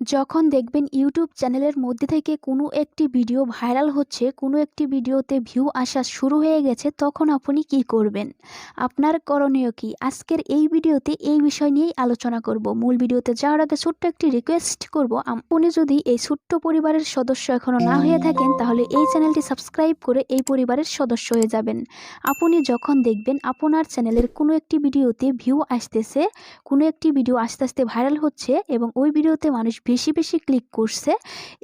যখন দেখবেন ইউটিউব চ্যানেলের মধ্যে থেকে কোনো একটি ভিডিও ভাইরাল হচ্ছে, কোনো একটি ভিডিওতে ভিউ আসা শুরু হয়ে গেছে, তখন আপনি কি করবেন? আপনার করণীয় কি? আজকের এই ভিডিওতে এই বিষয় নিয়েই আলোচনা করব। মূল ভিডিওতে যাওয়ার আগে ছোট্ট একটি রিকোয়েস্ট করব, আপনি যদি এই ছোট্ট পরিবারের সদস্য এখনও না হয়ে থাকেন তাহলে এই চ্যানেলটি সাবস্ক্রাইব করে এই পরিবারের সদস্য হয়ে যাবেন। আপনি যখন দেখবেন আপনার চ্যানেলের কোনো একটি ভিডিওতে ভিউ আসতেছে, কোনো একটি ভিডিও আস্তে আস্তে ভাইরাল হচ্ছে এবং ওই ভিডিওতে মানুষ বেশি বেশি ক্লিক করছে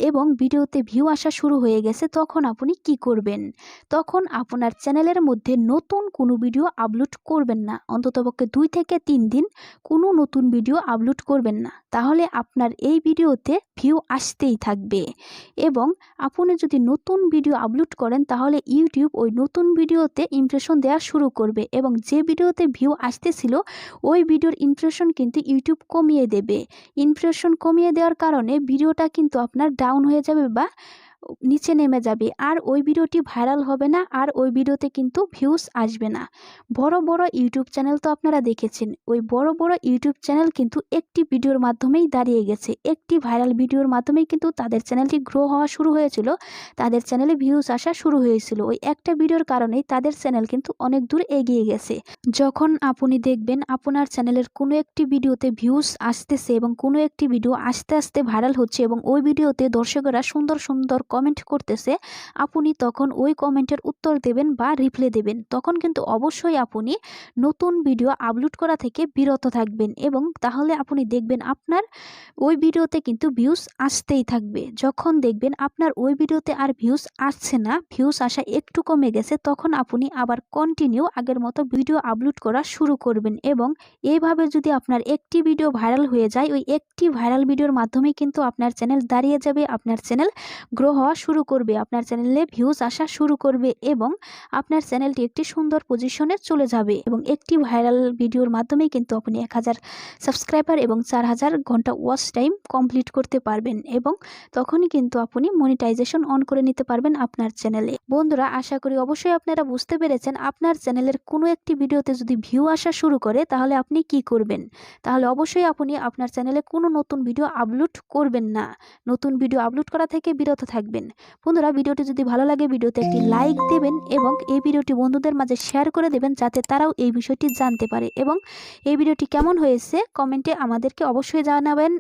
এবং ভিডিওতে ভিউ আসা শুরু হয়ে গেছে, তখন আপনি কি করবেন? তখন আপনার চ্যানেলের মধ্যে নতুন কোনো ভিডিও আপলোড করবেন না। অন্ততপক্ষে 2 থেকে 3 দিন কোনো নতুন ভিডিও আপলোড করবেন না। তাহলে আপনার এই ভিডিওতে ভিউ আসতেই থাকবে এবং আপনি যদি নতুন ভিডিও আপলোড করেন তাহলে ইউটিউব ওই নতুন ভিডিওতে ইমপ্রেশন দেওয়া শুরু করবে এবং যে ভিডিওতে ভিউ আসতেছিল ওই ভিডিওর ইমপ্রেশন কিন্তু ইউটিউব কমিয়ে দেবে। ইমপ্রেশন কমিয়ে দেওয়ার কারণে ভিডিওটা কিন্তু আপনার ডাউন হয়ে যাবে বা নিচে নেমে যাবে, আর ওই ভিডিওটি ভাইরাল হবে না, আর ওই ভিডিওতে কিন্তু ভিউজ আসবে না। বড় বড় ইউটিউব চ্যানেল তো আপনারা দেখেছেন, ওই বড় বড় ইউটিউব চ্যানেল কিন্তু একটি ভিডিওর মাধ্যমেই দাঁড়িয়ে গেছে। একটি ভাইরাল ভিডিওর মাধ্যমেই কিন্তু তাদের চ্যানেলটি গ্রো হওয়া শুরু হয়েছিল, তাদের চ্যানেলে ভিউজ আসা শুরু হয়েছিল। ওই একটা ভিডিওর কারণেই তাদের চ্যানেল কিন্তু অনেক দূর এগিয়ে গেছে। যখন আপনি দেখবেন আপনার চ্যানেলের কোনো একটি ভিডিওতে ভিউজ আসতেছে এবং কোনো একটি ভিডিও আস্তে আস্তে ভাইরাল হচ্ছে এবং ওই ভিডিওতে দর্শকেরা সুন্দর সুন্দর কমেন্ট করতেছে, আপনি তখন ওই কমেন্টের উত্তর দেবেন বা রিপ্লাই দেবেন। তখন কিন্তু অবশ্যই আপনি নতুন ভিডিও আপলোড করা থেকে বিরত থাকবেন এবং তাহলে আপনি দেখবেন আপনার ওই ভিডিওতে কিন্তু ভিউজ আসতেই থাকবে। যখন দেখবেন আপনার ওই ভিডিওতে আর ভিউজ আসছে না, ভিউজ আসা একটু কমে গেছে, তখন আপনি আবার কন্টিনিউ আগের মতো ভিডিও আপলোড করা শুরু করবেন এবং এইভাবে যদি আপনার একটি ভিডিও ভাইরাল হয়ে যায়, ওই একটি ভাইরাল ভিডিওর মাধ্যমেই কিন্তু আপনার চ্যানেল দাঁড়িয়ে যাবে, আপনার চ্যানেল গ্রো হওয়া শুরু করবে, আপনার চ্যানেলে ভিউজ আসা শুরু করবে এবং আপনার চ্যানেলটি একটি সুন্দর পজিশনে চলে যাবে এবং একটি ভাইরাল ভিডিওর মাধ্যমেই কিন্তু আপনি 1000 সাবস্ক্রাইবার এবং 4000 ঘন্টা ওয়াচ টাইম কমপ্লিট করতে পারবেন এবং তখনই কিন্তু আপনি মনিটাইজেশন অন করে নিতে পারবেন আপনার চ্যানেলে। বন্ধুরা, আশা করি অবশ্যই আপনারা বুঝতে পেরেছেন আপনার চ্যানেলের কোনো একটি ভিডিওতে যদি ভিউ আসা শুরু করে তাহলে আপনি কি করবেন। তাহলে অবশ্যই আপনি আপনার চ্যানেলে কোনো নতুন ভিডিও আপলোড করবেন না, নতুন ভিডিও আপলোড করা থেকে বিরত থাকবেন। বন্ধুরা, ভিডিওটি যদি ভালো লাগে ভিডিওতে একটি লাইক দেবেন এবং এই ভিডিওটি বন্ধুদের মাঝে শেয়ার করে দেবেন যাতে তারাও এই বিষয়টি জানতে পারে এবং এই ভিডিওটি কেমন হয়েছে কমেন্টে আমাদেরকে অবশ্যই জানাবেন।